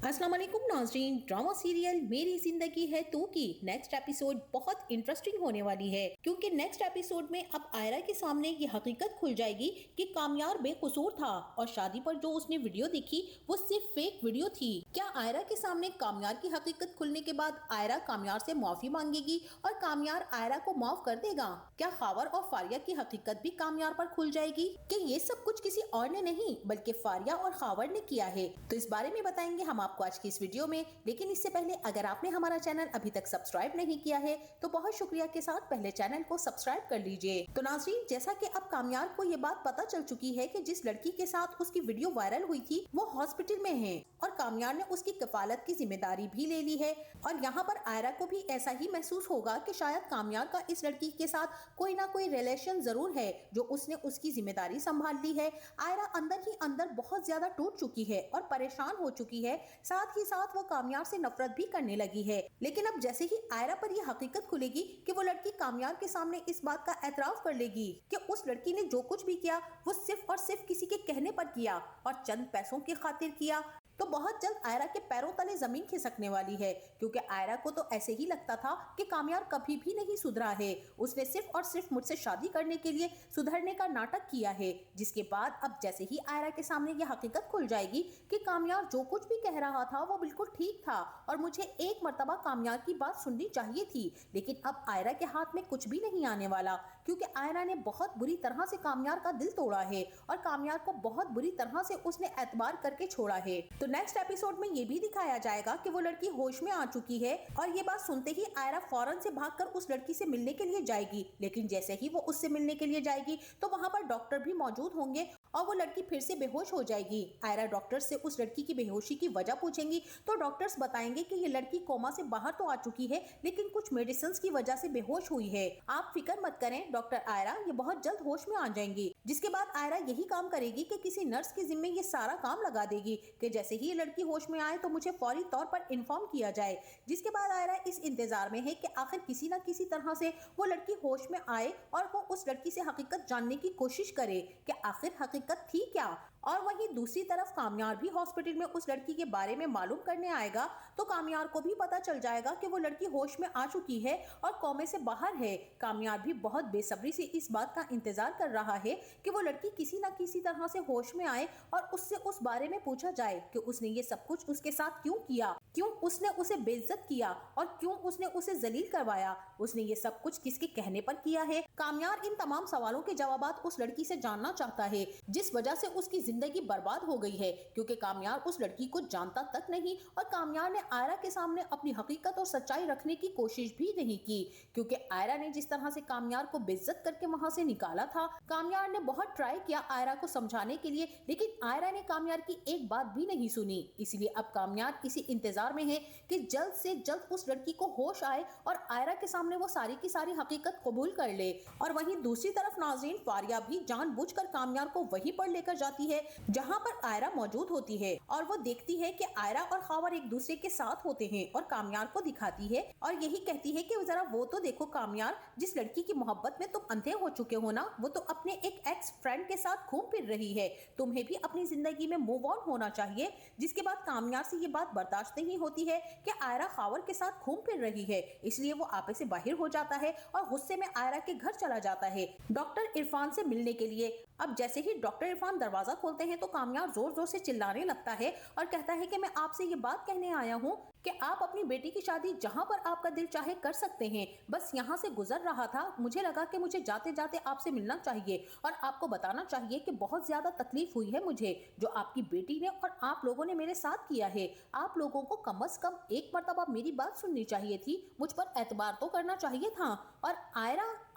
अस्सलाम वालेकुम नाज़रीन, ड्रामा सीरियल मेरी जिंदगी है तू की नेक्स्ट एपिसोड बहुत इंटरेस्टिंग होने वाली है, क्योंकि नेक्स्ट एपिसोड में अब आयरा के सामने ये हकीकत खुल जाएगी कि कामयार बेकसूर था और शादी पर जो उसने वीडियो देखी वो सिर्फ फेक वीडियो थी। क्या आयरा के सामने कामयार की हकीकत खुलने के बाद आयरा कामयार से माफी मांगेगी और कामयार आयरा को माफ कर देगा? क्या खावर और फारिया की हकीकत भी कामयार पर खुल जाएगी कि ये सब कुछ किसी और ने नहीं बल्कि फारिया और खावर ने किया है? तो इस बारे में बताएंगे हम आपको आज की इस वीडियो में। लेकिन इससे पहले अगर आपने हमारा चैनल अभी तक सब्सक्राइब नहीं किया है तो बहुत शुक्रिया के साथ पहले चैनल को सब्सक्राइब कर लीजिए। तो नाज़रीन, जैसा कि अब कामयार को ये बात पता चल चुकी है कि जिस लड़की के साथ उसकी वीडियो वायरल हुई थी वो हॉस्पिटल में है और कामयार ने उसकी कफालत की जिम्मेदारी भी ले ली है। और यहाँ पर आयरा को भी ऐसा ही महसूस होगा कि शायद कामयार का इस लड़की के साथ कोई ना कोई रिलेशन जरूर है जो उसने उसकी जिम्मेदारी संभाल ली है। आयरा अंदर ही अंदर बहुत ज्यादा टूट चुकी है और परेशान हो चुकी है, साथ ही साथ वो कामयार से नफरत भी करने लगी है। लेकिन अब जैसे ही आयरा पर यह हकीकत खुलेगी कि वो लड़की कामयार के सामने इस बात का एतराफ कर लेगी कि उस लड़की ने जो कुछ भी किया वो सिर्फ और सिर्फ किसी के कहने पर किया और चंद पैसों की खातिर किया, तो बहुत जल्द आयरा के पैरों तले जमीन खिसकने वाली है। क्योंकि आयरा को तो ऐसे ही लगता था कि कामयार कभी भी नहीं सुधरा है, उसने सिर्फ और सिर्फ मुझसे शादी करने के लिए सुधरने का नाटक किया है। जिसके बाद अब जैसे ही आयरा के सामने ये हकीकत खुल जाएगी कि कामयार जो कुछ भी कह रहा था वो बिल्कुल ठीक था और मुझे एक मर्तबा कामयार की बात सुननी चाहिए थी, लेकिन अब आयरा के हाथ में कुछ भी नहीं आने वाला, क्योंकि आयरा ने बहुत बुरी तरह से कामयार का दिल तोड़ा है और कामयार को बहुत बुरी तरह से उसने एतबार करके छोड़ा है। तो नेक्स्ट एपिसोड में ये भी दिखाया जाएगा कि वो लड़की होश में आ चुकी है और ये बात सुनते ही आयरा फौरन से भागकर उस लड़की से मिलने के लिए जाएगी। लेकिन जैसे ही वो उससे मिलने के लिए जाएगी तो वहां पर डॉक्टर भी मौजूद होंगे और वो लड़की फिर से बेहोश हो जाएगी। आयरा डॉक्टर से उस लड़की की बेहोशी की वजह पूछेंगी तो डॉक्टर्स बताएंगे कि ये लड़की कोमा से बाहर तो आ चुकी है लेकिन कुछ मेडिसिन की वजह से बेहोश हुई है। आप फिक्र मत करें डॉक्टर आयरा, ये बहुत जल्द होश में आ जाएंगी। जिसके बाद आयरा यही काम करेगी कि किसी नर्स के जिम्मे ये सारा काम लगा देगी कि जैसे ही ये लड़की होश में आए तो मुझे फौरी तौर पर इन्फॉर्म किया जाए। जिसके बाद आयरा इस इंतजार में है कि आखिर किसी न किसी तरह से वो लड़की होश में आए और वो उस लड़की से हकीकत जानने की कोशिश करे कि आखिर हकीकत थी क्या। और वहीं दूसरी तरफ कामयार भी हॉस्पिटल में उस लड़की के बारे में मालूम करने आएगा तो कामयार को भी पता चल जाएगा कि वो लड़की होश में आ चुकी है और कोमे से बाहर है। कामयार भी बहुत बेसब्री से इस बात का इंतजार कर रहा है कि वो लड़की किसी न किसी तरह से होश में आए और उससे उस बारे में पूछा जाए कि उसने ये सब कुछ उसके साथ क्यों किया, क्यों उसने उसे बेइज्जत किया और क्यों उसने उसे जलील करवाया, उसने ये सब कुछ किसके कहने पर किया है। कामयार इन तमाम सवालों के जवाब उस लड़की से जानना चाहता है जिस वजह से उसकी जिंदगी बर्बाद हो गई है, क्योंकि कामयार उस लड़की को जानता तक नहीं और कामयार ने आयरा के सामने अपनी हकीकत और सच्चाई रखने की कोशिश भी नहीं की। क्योंकि आयरा ने जिस तरह से कामयार को बेइज्जत करके वहां से निकाला था, कामयार ने बहुत ट्राई किया आयरा को समझाने के लिए, लेकिन आयरा ने कामयार की एक बात भी नहीं सुनी। इसलिए अब कामयार इसी इंतजार में है कि जल्द से जल्द उस लड़की को होश आए और आयरा के सामने वो सारी की सारी हकीकत कबूल कर ले। और वहीं दूसरी तरफ नाज़रीन, फारिया भी जानबूझकर कामयार को वहीं पर लेकर जाती है जहां पर आयरा मौजूद होती है और वो देखती है कि आयरा और खावर एक दूसरे के साथ होते हैं और कामयार को दिखाती है और यही कहती है कि जरा वो तो देखो कामयार, जिस लड़की की मोहब्बत में तुम अंधे हो चुके हो ना, वो तो अपने एक एक्स फ्रेंड के साथ घूम फिर रही है, तुम्हें भी अपनी जिंदगी में मूव ऑन होना चाहिए। जिसके बाद कामयार से ये बात बर्दाश्त नहीं होती है कि आयरा खावर के साथ घूम फिर रही है, इसलिए वो आपे से बाहर हो जाता है और गुस्से में आयरा के घर चला जाता है डॉक्टर इरफान से मिलने के लिए। अब जैसे ही डॉक्टर इरफान दरवाजा खोलते हैं तो कामयार जोर जोर से चिल्लाने लगता है और कहता है कि मैं आपसे ये बात कहने आया हूँ कि आप अपनी बेटी की शादी जहां पर आपका दिल चाहे कर सकते हैं, बस यहाँ से गुजर रहा था, मुझे लगा कि मुझे जाते जाते आपसे मिलना चाहिए और आपको बताना चाहिए कि बहुत ज्यादा तकलीफ हुई है मुझे जो आपकी बेटी ने और आप लोगों ने मेरे साथ किया है। आप लोगों को कम से कम एक मर्तबा मेरी बात सुननी चाहिए थी, मुझ पर एतबार तो करना चाहिए था। और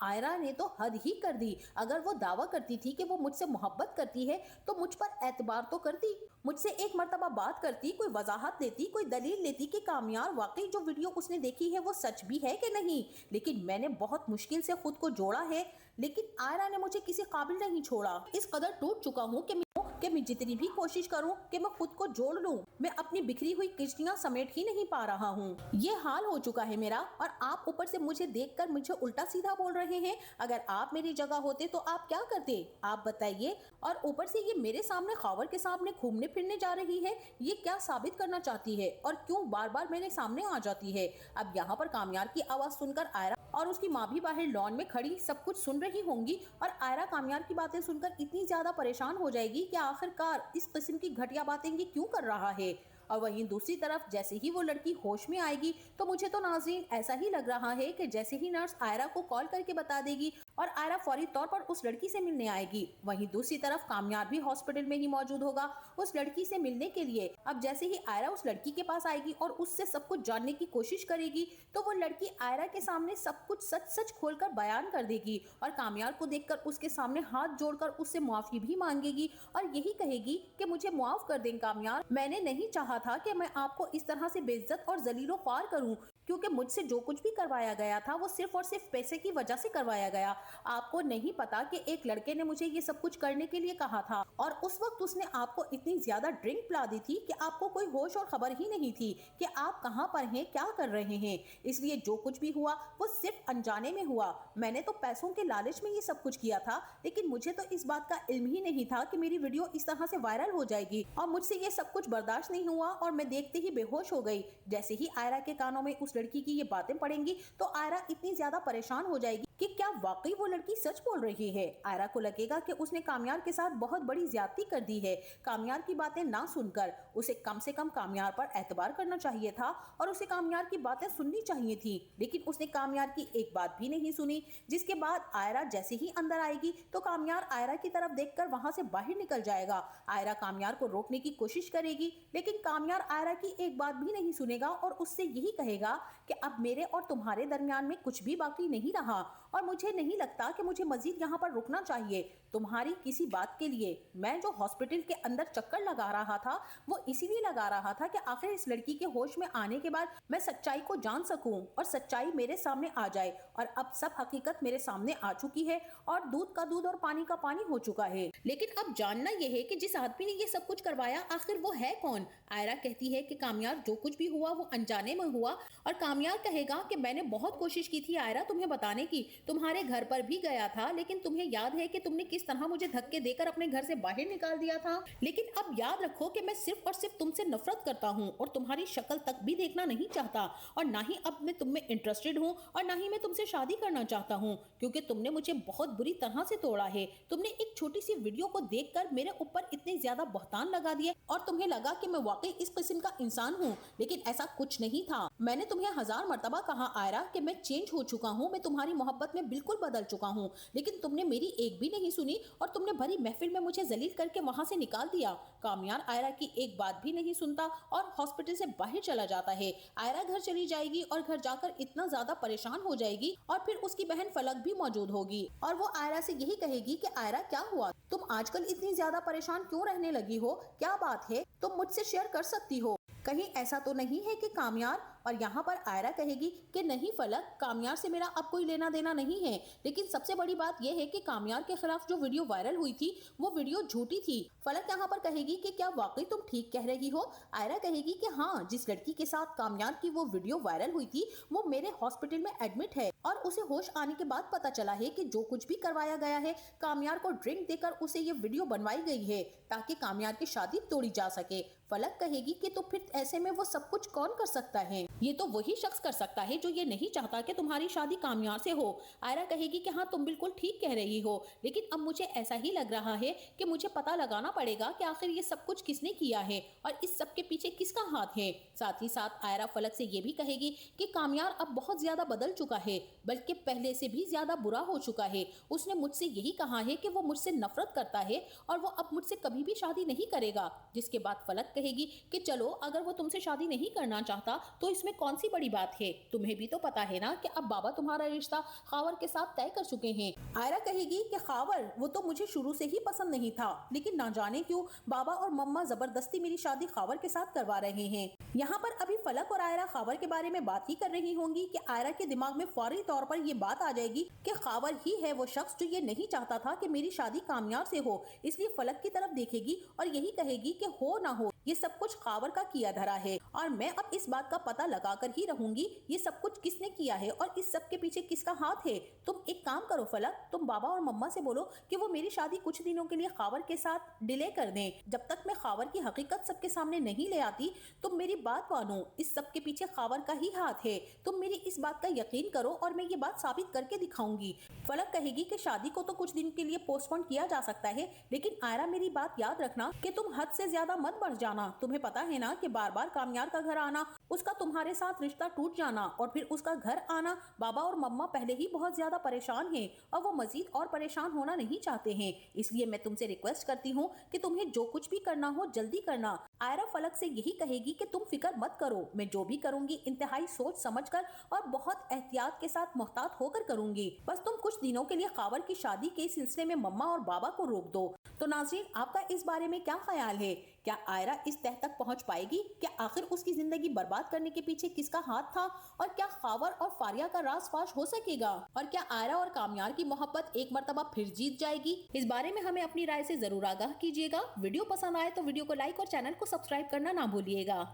आयरा ने तो हद ही कर दी। अगर वो दावा करती थी कि वो मुझसे मोहब्बत करती है तो मुझ पर एतबार तो करती, मुझसे एक मर्तबा बात करती, कोई वजाहत देती, कोई दलील लेती कि कामयार वाकई जो वीडियो उसने देखी है वो सच भी है कि नहीं। लेकिन मैंने बहुत मुश्किल से खुद को जोड़ा है, लेकिन आयरा ने मुझे किसी काबिल नहीं छोड़ा। इस कदर टूट चुका हूँ कि कि मैं जितनी भी कोशिश करूं कि मैं खुद को जोड़ लूं, मैं अपनी बिखरी हुई किश्तियां समेट ही नहीं पा रहा हूं। ये हाल हो चुका है मेरा, और आप ऊपर से मुझे देखकर मुझे उल्टा सीधा बोल रहे हैं। अगर आप मेरी जगह होते तो आप क्या करते, आप बताइए। और ऊपर से ये मेरे सामने खबर के सामने घूमने फिरने जा रही है। ये क्या साबित करना चाहती है और क्यों बार बार मेरे सामने आ जाती है? अब यहाँ पर कामयार की आवाज सुनकर आयरा और उसकी माँ भी बाहर लॉन में खड़ी सब कुछ सुन रही होंगी, और आयरा कामयार की बातें सुनकर इतनी ज्यादा परेशान हो जाएगी कि आखिरकार इस किस्म की घटिया बातें ये क्यों कर रहा है। और वहीं दूसरी तरफ जैसे ही वो लड़की होश में आएगी तो मुझे तो नाज़रीन ऐसा ही लग रहा है कि जैसे ही नर्स आयरा को कॉल करके बता देगी और आयरा फौरी तौर पर उस लड़की से मिलने आएगी। वहीं दूसरी तरफ कामयार भी हॉस्पिटल में ही मौजूद होगा उस लड़की से मिलने के लिए। अब जैसे ही आयरा उस लड़की के पास आएगी और उससे सब कुछ जानने की कोशिश करेगी तो वो लड़की आयरा के सामने सब कुछ सच सच खोलकर बयान कर देगी, और कामयार को देखकर उसके सामने हाथ जोड़कर उससे माफी भी मांगेगी और यही कहेगी कि मुझे माफ कर दें कामयार, मैंने नहीं चाहा था कि मैं आपको इस तरह से बेइज्जत और जलीलो ख्वार करूं, क्योंकि मुझसे जो कुछ भी करवाया गया था वो सिर्फ और सिर्फ पैसे की वजह से करवाया गया। आपको नहीं पता कि एक लड़के ने मुझे ये सब कुछ करने के लिए कहा था, और उस वक्त उसने आपको इतनी ज्यादा ड्रिंक पिला दी थी कि आपको कोई होश और खबर ही नहीं थी कि आप कहां पर हैं, क्या कर रहे हैं। इसलिए जो कुछ भी हुआ वो सिर्फ अनजाने में हुआ। मैंने तो पैसों के लालच में ये सब कुछ किया था, लेकिन मुझे तो इस बात का इल्म ही नहीं था कि मेरी वीडियो इस तरह से वायरल हो जाएगी, और मुझसे ये सब कुछ बर्दाश्त नहीं हुआ और मैं देखते ही बेहोश हो गई। जैसे ही आयरा के कानों में उस लड़की की ये बातें पड़ेंगी तो आयरा इतनी ज्यादा परेशान हो जाएगी कि क्या वाकई वो लड़की सच बोल रही है। आयरा को लगेगा कि उसने कामयार के साथ बहुत बड़ी ज्यादती कर दी है। कामयार की बातें ना सुनकर उसे कम से कम कामयार पर एतबार करना चाहिए था और उसे कामयार की बातें सुननी चाहिए थी, लेकिन उसने कामयार की एक बात भी नहीं सुनी। जिसके बाद आयरा जैसे ही अंदर आएगी तो कामयार आयरा की तरफ देखकर वहां से बाहर निकल जाएगा। आयरा कामयार को रोकने की कोशिश करेगी, लेकिन कामयार आयरा की एक बात भी नहीं सुनेगा और उससे यही कहेगा कि अब मेरे और तुम्हारे दरमियान में कुछ भी बाकी नहीं रहा, और मुझे नहीं लगता कि मुझे मजीद यहाँ पर रुकना चाहिए तुम्हारी किसी बात के लिए। मैं जो हॉस्पिटल के अंदर चक्कर लगा रहा था वो इसीलिए लगा रहा था कि आखिर इस लड़की के होश में आने के बाद मैं सच्चाई को जान सकूं और सच्चाई मेरे सामने आ जाए। और अब सब हकीकत मेरे सामने आ चुकी है और दूध का दूध और पानी का पानी हो चुका है। लेकिन अब जानना यह है कि जिस आदमी ने ये सब कुछ करवाया आखिर वो है कौन। आयरा कहती है कि कामयार जो कुछ भी हुआ वो अनजाने में हुआ, और कामयार कहेगा कि मैंने बहुत कोशिश की थी आयरा तुम्हें बताने की, तुम्हारे घर पर भी गया था, लेकिन तुम्हें याद है कि तुमने किस तरह मुझे धक्के देकर अपने घर से बाहर निकाल दिया था। लेकिन अब याद रखो कि मैं सिर्फ और सिर्फ तुमसे नफरत करता हूँ और तुम्हारी शक्ल तक भी देखना नहीं चाहता, और ना ही अब मैं तुम में इंटरेस्टेड हूँ और ना ही मैं तुमसे शादी करना चाहता हूँ, क्योंकि तुमने मुझे बहुत बुरी तरह से तोड़ा है। तुमने एक छोटी सी वीडियो को देखकर मेरे ऊपर इतने ज्यादा बहतान लगा दिए और तुम्हें लगा कि मैं वाकई इस किस्म का इंसान हूँ, लेकिन ऐसा कुछ नहीं था। मैंने तुम्हें 1000 मर्तबा कहा आयरा कि मैं चेंज हो चुका हूँ, मैं तुम्हारी मोहब्बत में बिल्कुल बदल चुका हूँ, लेकिन तुमने मेरी एक भी नहीं सुनी और तुमने भरी महफिल में मुझे जलील करके वहां से निकाल दिया। कामयार आयरा की एक बात भी नहीं सुनता और हॉस्पिटल से बाहर चला जाता है। आयरा घर चली जाएगी और घर जाकर इतना ज्यादा परेशान हो जाएगी, और फिर उसकी बहन फलक भी मौजूद होगी और वो आयरा से यही कहेगी कि आयरा क्या हुआ, तुम आजकल इतनी ज्यादा परेशान क्यों रहने लगी हो, क्या बात है, तुम मुझसे शेयर कर सकती हो, कहीं ऐसा तो नहीं है कि कामयार। और यहाँ पर आयरा कहेगी कि नहीं फलक, कामयार से मेरा अब कोई लेना देना नहीं है, लेकिन सबसे बड़ी बात यह है कि कामयार के खिलाफ जो वीडियो वायरल हुई थी वो वीडियो झूठी थी। फलक यहाँ पर कहेगी कि क्या वाकई तुम ठीक कह रही हो। आयरा कहेगी कि हाँ, जिस लड़की के साथ कामयार की वो वीडियो वायरल हुई थी वो मेरे हॉस्पिटल में एडमिट है, और उसे होश आने के बाद पता चला है कि जो कुछ भी करवाया गया है कामयार को ड्रिंक देकर उसे ये वीडियो बनवाई गई है ताकि कामयार की शादी तोड़ी जा सके। फलक कहेगी कि तो फिर ऐसे में वो सब कुछ कौन कर सकता है, ये तो वही शख्स कर सकता है जो ये नहीं चाहता कि तुम्हारी शादी कामयार से हो। आयरा कहेगी कि हाँ, तुम बिल्कुल ठीक कह रही हो, लेकिन अब मुझे ऐसा ही लग रहा है कि मुझे पता लगाना पड़ेगा कि आखिर ये सब कुछ किसने किया है और इस सब के पीछे किसका हाथ है। साथ ही साथ आयरा फलक से ये भी कहेगी कि कामयार अब बहुत ज्यादा बदल चुका है, बल्कि पहले से भी ज्यादा बुरा हो चुका है। उसने मुझसे यही कहा है कि वो मुझसे नफरत करता है और वो अब मुझसे कभी भी शादी नहीं करेगा। जिसके बाद फलक कहेगी कि चलो, अगर वो तुमसे शादी नहीं करना चाहता तो इसमें कौन सी बड़ी बात है, तुम्हें भी तो पता है ना कि अब बाबा तुम्हारा रिश्ता खावर के साथ तय कर चुके हैं। आयरा कहेगी कि खावर वो तो मुझे शुरू से ही पसंद नहीं था, लेकिन ना जाने क्यों बाबा और मम्मा जबरदस्ती मेरी शादी खावर के साथ करवा रहे हैं। यहाँ पर अभी फलक और आयरा खावर के बारे में बात ही कर रही होंगी कि आयरा के दिमाग में फौरी तौर पर ये बात आ जाएगी कि खावर ही है वो शख्स जो ये नहीं चाहता था कि मेरी शादी कामयार से हो। इसलिए फलक की तरफ देख دیکھے گی اور یہی کہے گی کہ ہو نہ ہو یہ سب کچھ خاور کا کیا دھرا ہے، اور میں اب اس بات کا پتہ لگا کر ہی رہوں گی یہ سب کچھ کس نے کیا ہے اور اس سب کے پیچھے کس کا ہاتھ ہے۔ تم ایک کام کرو فلک، تم بابا اور مما سے بولو کہ وہ میری شادی کچھ دنوں کے لیے خاور کے ساتھ ڈیلے کر دیں، جب تک میں خاور کی حقیقت سب کے سامنے نہیں لے آتی۔ تم میری بات مانو، اس سب کے پیچھے خاور کا ہی ہاتھ ہے، تم میری اس بات کا یقین کرو اور میں یہ بات ثابت کر کے دکھاؤں گی۔ فلک کہے گی کہ شادی کو تو کچھ دن کے لیے پوسٹ پون کیا جا سکتا ہے، لیکن آئرہ میری بات یاد رکھنا کہ تم حد سے زیادہ مت بڑھ جانا۔ تمہیں پتا ہے نا کہ بار بار کامیار کا گھر آنا، اس کا تمہارے ساتھ رشتہ ٹوٹ جانا اور پھر اس کا گھر آنا، بابا اور مما پہلے ہی بہت زیادہ پریشان ہیں اور وہ مزید اور پریشان ہونا نہیں چاہتے ہیں، اس لیے میں تم سے ریکویسٹ کرتی ہوں کہ تمہیں جو کچھ بھی کرنا ہو جلدی کرنا۔ آئرہ فلک سے یہی کہے گی کہ تم فکر مت کرو، میں جو بھی کروں گی انتہائی سوچ سمجھ کر اور بہت احتیاط کے ساتھ محتاط ہو کر کروں گی، بس تم کچھ دنوں کے لیے خاور کی شادی کے سلسلے میں مما اور بابا کو روک دو۔ تو ناظرین، آپ کا اس بارے میں کیا خیال ہے؟ کیا آئرہ اس تہ تک پہنچ پائے گی؟ کیا آخر اس کی زندگی برباد کرنے کے پیچھے کس کا ہاتھ تھا؟ اور کیا خاور اور فاریہ کا راز فاش ہو سکے گا؟ اور کیا آئرہ اور کامیار کی محبت ایک مرتبہ پھر جیت جائے گی؟ اس بارے میں ہمیں اپنی رائے سے ضرور آگاہ کیجیے گا۔ ویڈیو پسند آئے تو ویڈیو کو لائک اور چینل کو سبسکرائب کرنا نہ بھولیے گا۔